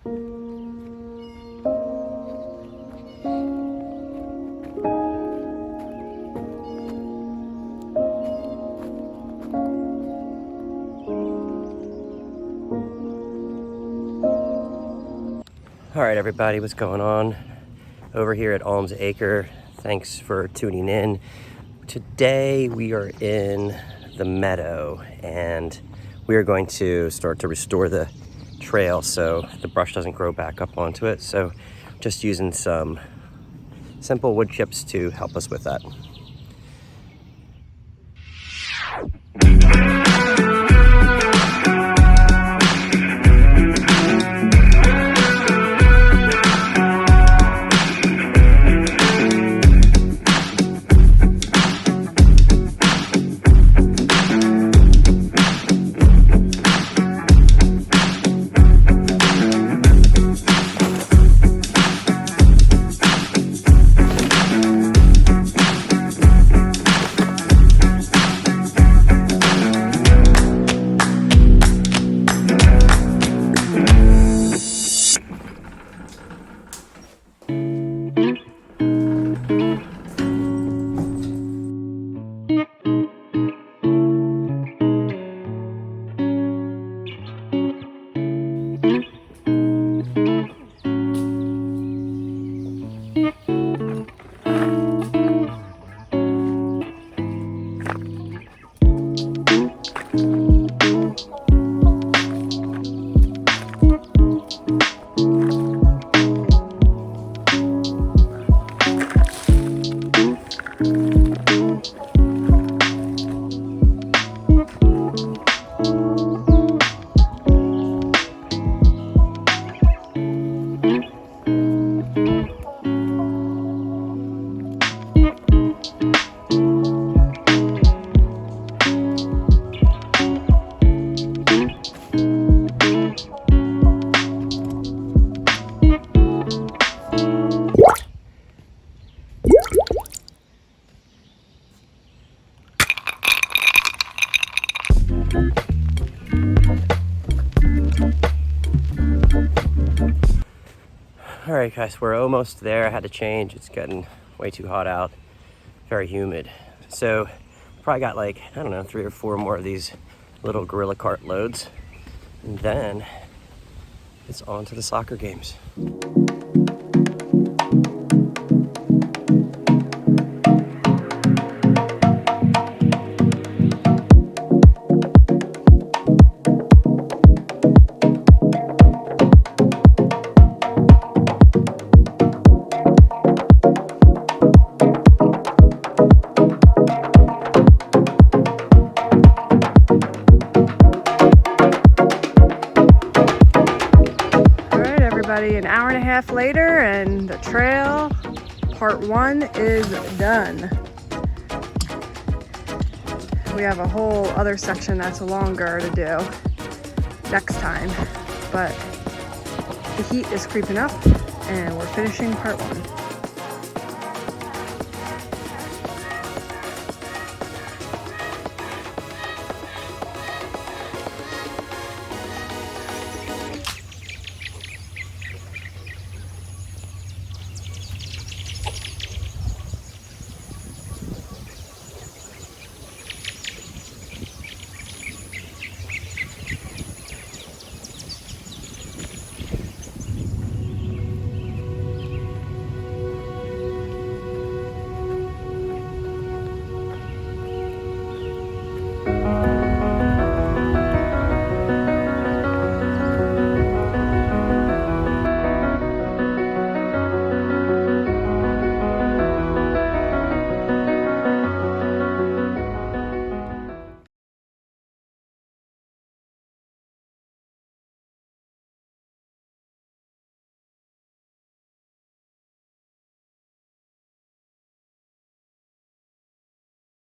All right, everybody, what's going on over here at Aums Acre? Thanks for tuning in. Today we are in the Meadow and we are going to start to restore the trail so the brush doesn't grow back up onto it. So just using some simple wood chips to help us with that. All right, guys, we're almost there. I had to change. It's getting way too hot out, very humid. So probably got like, I don't know, 3 or 4 more of these little gorilla cart loads. And then it's on to the soccer games. An hour and a half later, and the trail part 1 is done. We have a whole other section that's longer to do next time, but the heat is creeping up and we're finishing part 1.